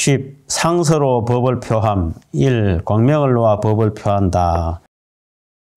10. 상서로 법을 표함. 1. 광명을 놓아 법을 표한다.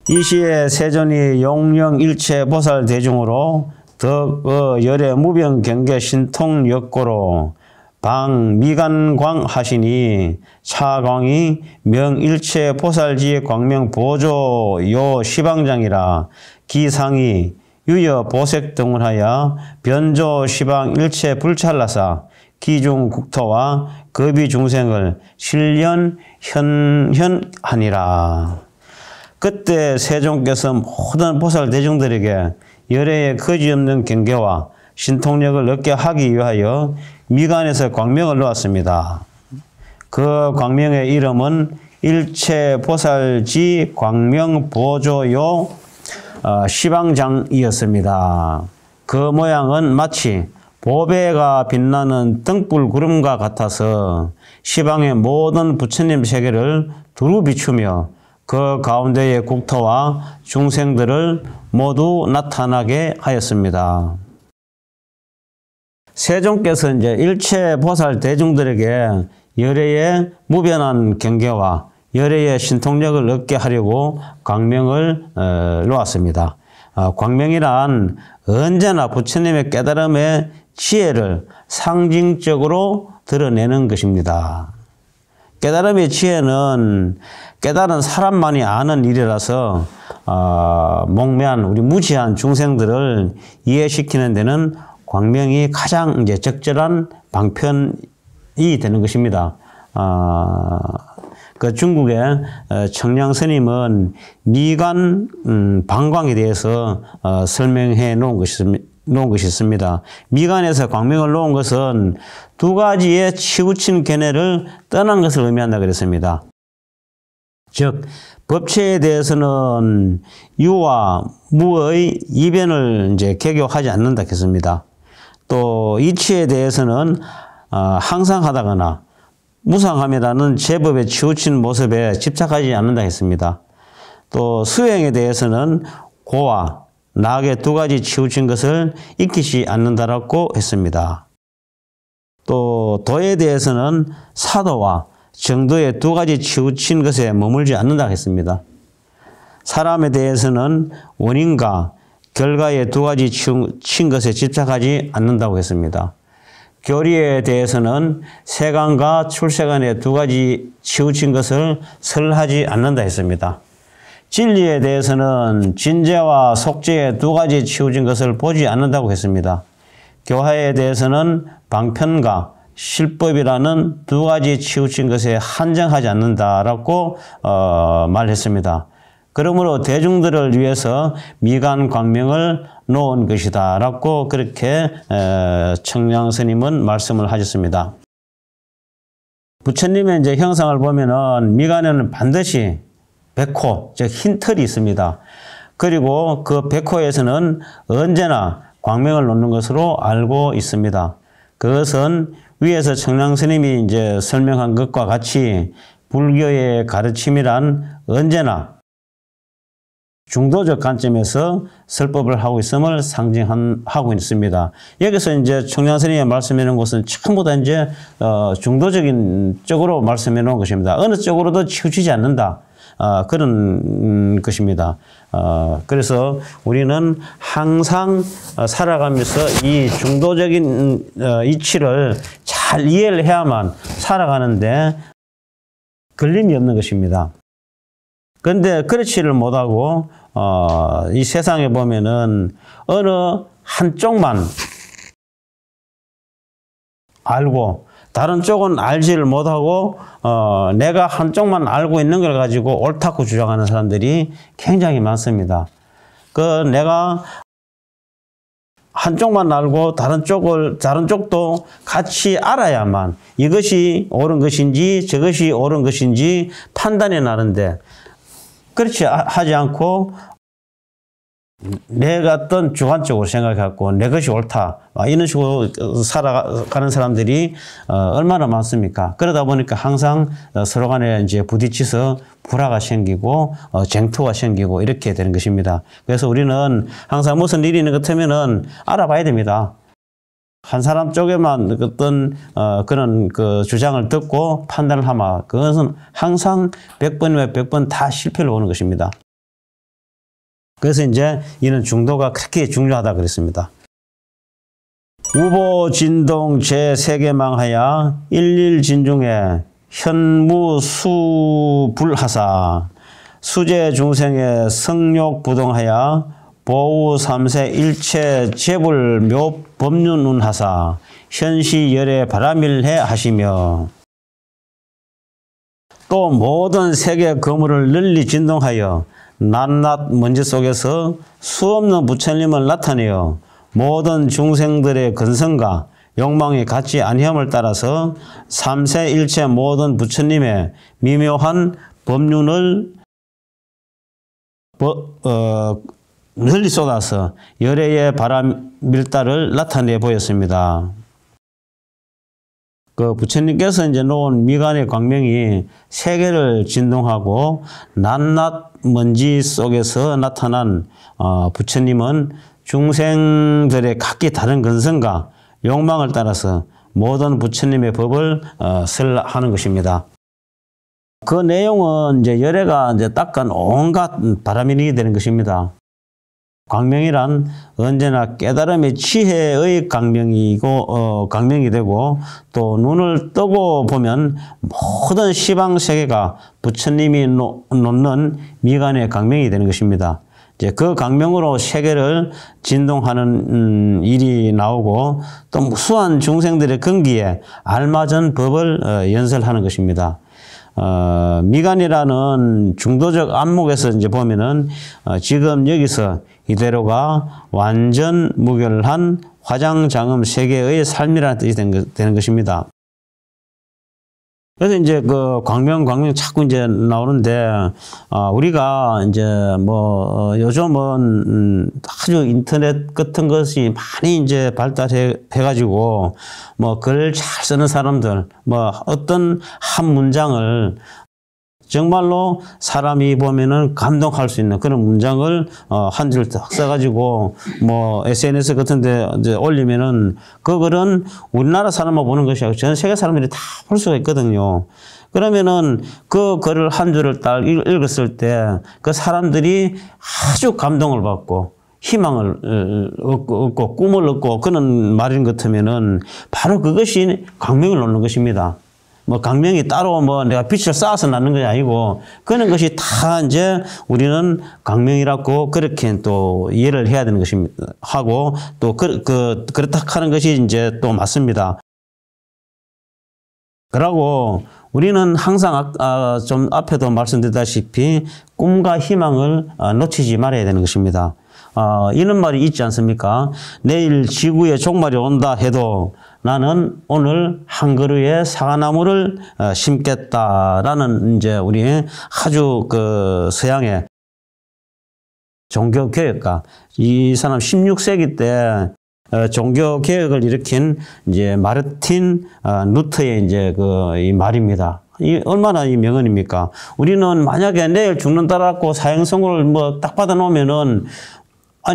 이 시에 세존이 용령일체 보살 대중으로 덕, 열애, 무병, 경계, 신통, 역고로 방, 미간광 하시니 차광이 명일체 보살지 광명 보조 요 시방장이라 기상이 유여 보색 등을 하여 변조 시방 일체 불찰라사 기중 국토와 급이 중생을 실련 현하니라. 그때 세종께서 모든 보살 대중들에게 열애의 거지없는 경계와 신통력을 얻게 하기 위하여 미간에서 광명을 놓았습니다. 그 광명의 이름은 일체 보살지 광명 보조요 시방장이었습니다. 그 모양은 마치 보배가 빛나는 등불 구름과 같아서 시방의 모든 부처님 세계를 두루 비추며 그 가운데의 국토와 중생들을 모두 나타나게 하였습니다. 세종께서 이제 일체 보살 대중들에게 열애의 무변한 경계와 열애의 신통력을 얻게 하려고 광명을 놓았습니다. 광명이란 언제나 부처님의 깨달음의 지혜를 상징적으로 드러내는 것입니다. 깨달음의 지혜는 깨달은 사람만이 아는 일이라서 목매한 우리 무지한 중생들을 이해시키는 데는 광명이 가장 이제 적절한 방편이 되는 것입니다. 그 중국의 청량 스님은 미간 방광에 대해서 설명해 놓은 것이 있습니다. 미간에서 광명을 놓은 것은 두 가지의 치우친 견해를 떠난 것을 의미한다 그랬습니다. 즉 법체에 대해서는 유와 무의 이변을 이제 개교하지 않는다 했습니다. 또 이치에 대해서는 항상하다거나 무상함이라는 제법의 치우친 모습에 집착하지 않는다 했습니다. 또 수행에 대해서는 고와 낙의 두 가지 치우친 것을 익히지 않는다라고 했습니다. 또 도에 대해서는 사도와 정도의 두 가지 치우친 것에 머물지 않는다 했습니다. 사람에 대해서는 원인과 결과의 두 가지 치우친 것에 집착하지 않는다고 했습니다. 교리에 대해서는 세간과 출세간의 두 가지 치우친 것을 설하지 않는다 했습니다. 진리에 대해서는 진재와 속재의 두 가지 치우친 것을 보지 않는다고 했습니다. 교화에 대해서는 방편과 실법이라는 두 가지 치우친 것에 한정하지 않는다라고 말했습니다. 그러므로 대중들을 위해서 미간 광명을 놓은 것이다 라고 그렇게 청량 스님은 말씀을 하셨습니다. 부처님의 이제 형상을 보면은 미간에는 반드시 백호, 즉 흰 털이 있습니다. 그리고 그 백호에서는 언제나 광명을 놓는 것으로 알고 있습니다. 그것은 위에서 청량 스님이 이제 설명한 것과 같이 불교의 가르침이란 언제나 중도적 관점에서 설법을 하고 있음을 상징하고 있습니다. 여기서 이제 청량 스님이 말씀해 놓은 것은 전부 다 이제 중도적인 쪽으로 말씀해 놓은 것입니다. 어느 쪽으로도 치우치지 않는다. 그런 것입니다. 그래서 우리는 항상 살아가면서 이 중도적인 이치를 잘 이해를 해야만 살아가는데 걸림이 없는 것입니다. 그런데 그렇지를 못하고 이 세상에 보면은 어느 한쪽만 알고 다른 쪽은 알지를 못하고 내가 한쪽만 알고 있는 걸 가지고 옳다고 주장하는 사람들이 굉장히 많습니다. 내가 한쪽만 알고 다른 쪽도 같이 알아야만 이것이 옳은 것인지 저것이 옳은 것인지 판단이 나는데 그렇지 하지 않고 내가 어떤 주관적으로 생각해갖고 내 것이 옳다 이런 식으로 살아가는 사람들이 얼마나 많습니까? 그러다 보니까 항상 서로 간에 이제 부딪혀서 불화가 생기고 쟁투가 생기고 이렇게 되는 것입니다. 그래서 우리는 항상 무슨 일이 있는 것 같으면은 알아봐야 됩니다. 한 사람 쪽에만 어떤 그런 그 주장을 듣고 판단을 하면 그것은 항상 100번이면 100번 다 실패를 오는 것입니다. 그래서 이제 이는 중도가 그렇게 중요하다 그랬습니다. 우보 진동 제3계망하야 일일 진중에 현무수불하사 수제 중생의 성욕 부동하야 보우 삼세 일체 재불 묘 법륜운하사 현시 열애 바라밀해 하시며 또 모든 세계 거물을 널리 진동하여 낱낱 먼지 속에서 수없는 부처님을 나타내어 모든 중생들의 근성과 욕망이 같지 아니함을 따라서 삼세 일체 모든 부처님의 미묘한 법륜을 널리 쏟아서 열애의 바람밀다를 나타내 보였습니다. 그 부처님께서 이제 놓은 미간의 광명이 세계를 진동하고 낱낱 먼지 속에서 나타난 부처님은 중생들의 각기 다른 근성과 욕망을 따라서 모든 부처님의 법을 설하는 것입니다. 그 내용은 이제 열애가 이제 닦은 온갖 바라밀이 되는 것입니다. 광명이란 언제나 깨달음의 지혜의 광명이고 광명이 되고 또 눈을 뜨고 보면 모든 시방 세계가 부처님이 놓는 미간의 광명이 되는 것입니다. 이제 그 광명으로 세계를 진동하는 일이 나오고 또 무수한 중생들의 근기에 알맞은 법을 연설하는 것입니다. 미간이라는 중도적 안목에서 이제 보면은 지금 여기서 이대로가 완전 무결한 화장장엄 세계의 삶이라는 뜻이 되는 것입니다. 그래서 이제 그 광명 자꾸 이제 나오는데, 우리가 이제 요즘은 아주 인터넷 같은 것이 많이 이제 발달해가지고 글 잘 쓰는 사람들, 어떤 한 문장을 정말로 사람이 보면은 감동할 수 있는 그런 문장을 한 줄 딱 써가지고 SNS 같은 데 이제 올리면은 그 글은 우리나라 사람만 보는 것이 아니고 전 세계 사람들이 다 볼 수가 있거든요. 그러면은 그 글을 한 줄을 딱 읽었을 때 그 사람들이 아주 감동을 받고 희망을 얻고 꿈을 얻고 그런 말인 것 같으면은 바로 그것이 광명을 놓는 것입니다. 광명이 따로 내가 빛을 쌓아서 낳는 것이 아니고, 그런 것이 다 이제 우리는 광명이라고 그렇게 또 이해를 해야 되는 것입니다. 하고, 또 그렇다 하는 것이 이제 또 맞습니다. 그러고 우리는 항상 좀 앞에도 말씀드렸다시피 꿈과 희망을 놓치지 말아야 되는 것입니다. 이런 말이 있지 않습니까? 내일 지구에 종말이 온다 해도 나는 오늘 한 그루의 사과나무를 심겠다라는 이제 우리 아주 그 서양의 종교개혁가, 이 사람 16세기 때 종교개혁을 일으킨 이제 마르틴 루터의 이제 이 말입니다. 이 얼마나 이 명언입니까? 우리는 만약에 내일 죽는다라고 사형선고를 딱 받아놓으면은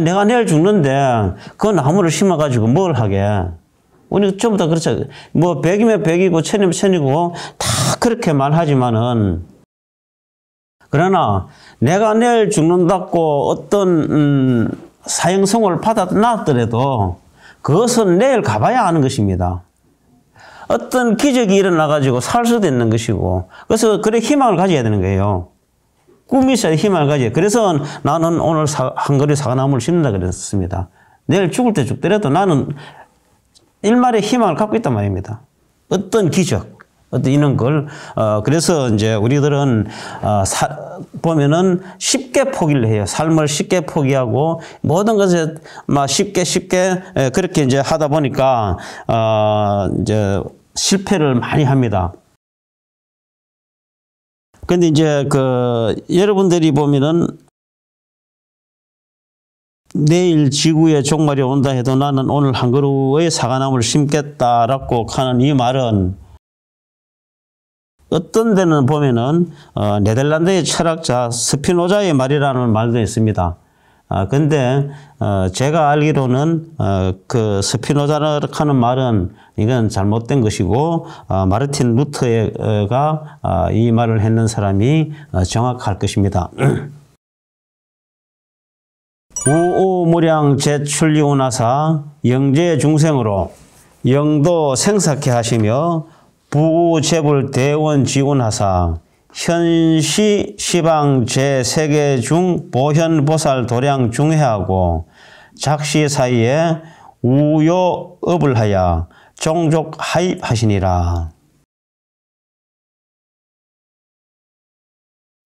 내가 내일 죽는데 그 나무를 심어가지고 뭘 하게? 우리 전부 다 그렇죠. 100이면 100이고 1000이면 1000이고 다 그렇게 말하지만은, 그러나 내가 내일 죽는다고 어떤 사형선고를 받아놨더라도 그것은 내일 가봐야 하는 것입니다. 어떤 기적이 일어나가지고 살 수도 있는 것이고, 그래서 그래 희망을 가져야 되는 거예요. 꿈이 있어야 희망을 가져야. 그래서 나는 오늘 한 그루 사과나무를 심는다 그랬습니다. 내일 죽을 때 죽더라도 나는 일말의 희망을 갖고 있단 말입니다. 어떤 기적, 어떤 이런 걸, 그래서 이제 우리들은, 보면은 쉽게 포기를 해요. 삶을 쉽게 포기하고, 모든 것을 막 쉽게, 그렇게 이제 하다 보니까, 이제 실패를 많이 합니다. 근데 이제 여러분들이 보면은, 내일 지구에 종말이 온다 해도 나는 오늘 한 그루의 사과나무를 심겠다라고 하는 이 말은, 어떤 데는 보면은 네덜란드의 철학자 스피노자의 말이라는 말도 있습니다. 근데 제가 알기로는 그 스피노자라 하는 말은 이건 잘못된 것이고 마르틴 루터가 이 말을 했는 사람이 정확할 것입니다. 우오무량 제출리오나사 영재 중생으로 영도 생사케 하시며 부재불 대원 지원하사 현시 시방 제3개 중 보현보살 도량 중회하고 작시 사이에 우요업을 하여 종족 하입하시니라.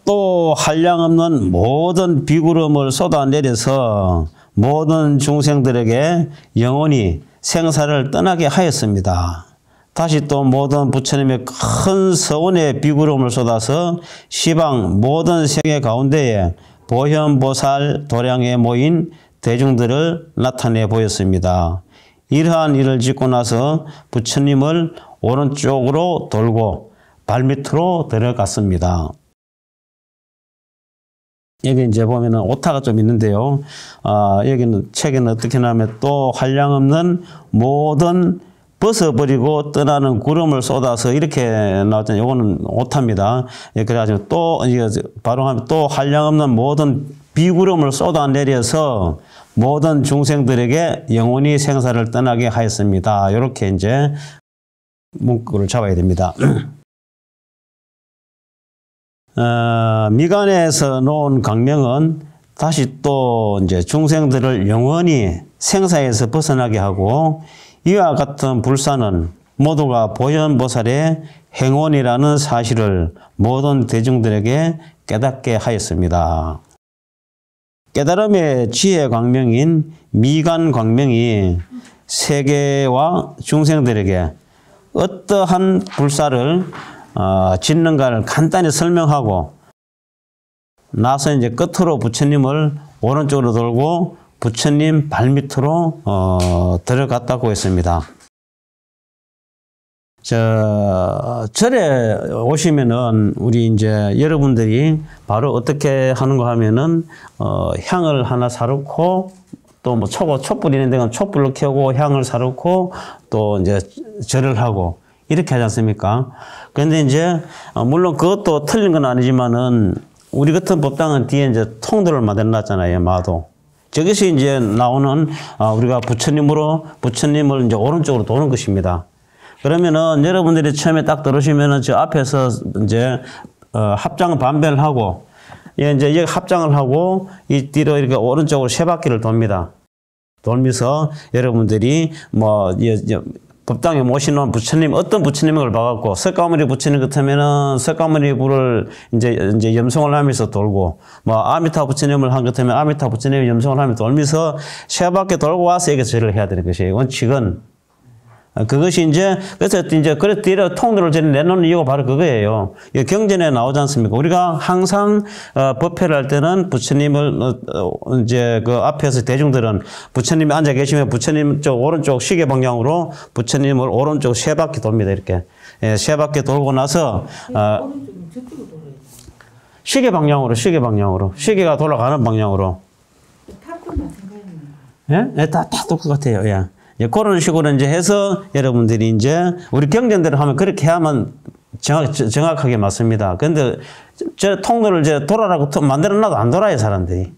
또 한량없는 모든 비구름을 쏟아내려서 모든 중생들에게 영원히 생사를 떠나게 하였습니다. 다시 또 모든 부처님의 큰 서원의 비구름을 쏟아서 시방 모든 세계 가운데에 보현보살 도량에 모인 대중들을 나타내 보였습니다. 이러한 일을 짓고 나서 부처님을 오른쪽으로 돌고 발밑으로 들어갔습니다. 여기 이제 보면은 오타가 좀 있는데요. 여기는 책에는 어떻게 나오면 또 한량없는 모든 벗어버리고 떠나는 구름을 쏟아서 이렇게 나왔잖아요. 이거는 오타입니다. 그래가지고 또 바로 하면 또 한량없는 모든 비구름을 쏟아내려서 모든 중생들에게 영원히 생사를 떠나게 하였습니다. 이렇게 이제 문구를 잡아야 됩니다. 미간에서 놓은 강명은 다시 또 이제 중생들을 영원히 생사에서 벗어나게 하고 이와 같은 불사는 모두가 보현보살의 행원이라는 사실을 모든 대중들에게 깨닫게 하였습니다. 깨달음의 지혜 광명인 미간 광명이 세계와 중생들에게 어떠한 불사를 짓는가를 간단히 설명하고 나서 이제 끝으로 부처님을 오른쪽으로 돌고 부처님 발밑으로 들어갔다고 했습니다. 절에 오시면은 우리 이제 여러분들이 바로 어떻게 하는가 하면은 향을 하나 사놓고 또 뭐 촛불 있는 데는 촛불을 켜고 향을 사놓고 또 이제 절을 하고 이렇게 하지 않습니까? 그런데 이제 물론 그것도 틀린 건 아니지만은 우리 같은 법당은 뒤에 이제 통도를 만들어 놨잖아요. 마도. 저것이 이제 나오는 우리가 부처님을 이제 오른쪽으로 도는 것입니다. 그러면은 여러분들이 처음에 딱 들어오시면은 저 앞에서 이제 합장 반배를 하고 이제 여기 합장을 하고 이 뒤로 이렇게 오른쪽으로 세 바퀴를 돕니다. 돌면서 여러분들이 뭐 법당에 모시는 부처님 어떤 부처님을 봐갖고 석가모니 부처님 같으면은 석가모니 불을 이제 염송을 하면서 돌고 뭐 아미타 부처님을 한 것 같으면 아미타 부처님 염송을 하면서 돌면서 세 바퀴 돌고 와서 이게 절을 해야 되는 것이에요. 원칙은 그것이 이제 그래서 이제 그래 뒤로 통로를 내놓는 이유가 바로 그거예요. 경전에 나오지 않습니까? 우리가 항상 법회를 할 때는 부처님을 이제 그 앞에서 대중들은 부처님이 앉아 계시면 부처님 쪽 오른쪽 시계 방향으로 부처님을 오른쪽 세 바퀴 돕니다. 이렇게 세 바퀴 돌고 나서 시계 방향으로 시계가 돌아가는 방향으로. 예? 다 똑같아요. 예. 그런 식으로 이제 해서 여러분들이 이제 우리 경전대로 하면 그렇게 하면 정확하게 맞습니다. 근데 저 통로를 이제 돌아라고 만들어 놔도 안 돌아요, 사람들이.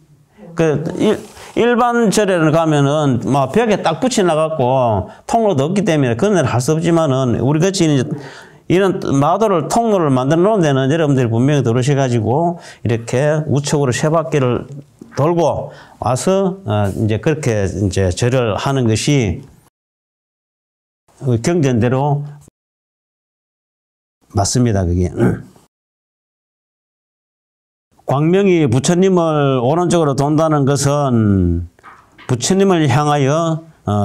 일반 절에는 가면은 막 벽에 딱 붙여 나갖고 통로도 없기 때문에 그건 할 수 없지만은 우리 같이 이제 이런 마도를 통로를 만들어 놓은 데는 여러분들이 분명히 들으셔가지고 이렇게 우측으로 세 바퀴를 돌고 와서 이제 그렇게 이제 절을 하는 것이 경전대로 맞습니다. 그게. 광명이 부처님을 오른쪽으로 돈다는 것은 부처님을 향하여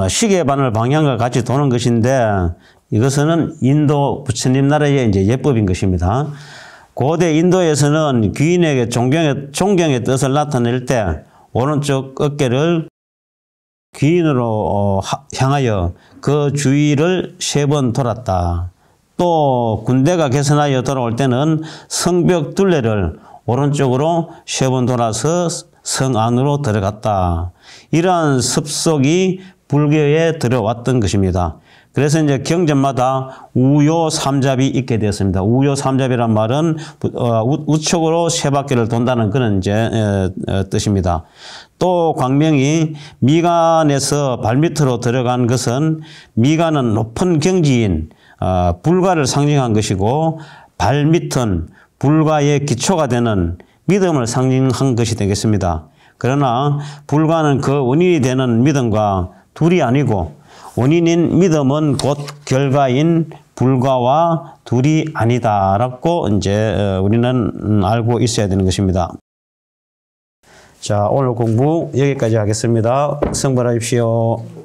시계바늘 방향과 같이 도는 것인데 이것은 인도 부처님 나라의 이제 예법인 것입니다. 고대 인도에서는 귀인에게 존경의 뜻을 나타낼 때 오른쪽 어깨를 귀인으로 향하여 그 주위를 3번 돌았다. 또 군대가 개선하여 돌아올 때는 성벽 둘레를 오른쪽으로 3번 돌아서 성 안으로 들어갔다. 이러한 습속이 불교에 들어왔던 것입니다. 그래서 이제 경전마다 우요삼잡이 있게 되었습니다. 우요삼잡이란 말은 우측으로 세 바퀴를 돈다는 그런 이제 뜻입니다. 또 광명이 미간에서 발밑으로 들어간 것은 미간은 높은 경지인 불가를 상징한 것이고 발밑은 불가의 기초가 되는 믿음을 상징한 것이 되겠습니다. 그러나 불가는 그 원인이 되는 믿음과 둘이 아니고 원인인 믿음은 곧 결과인 불가와 둘이 아니다라고 이제 우리는 알고 있어야 되는 것입니다. 자, 오늘 공부 여기까지 하겠습니다. 성불하십시오.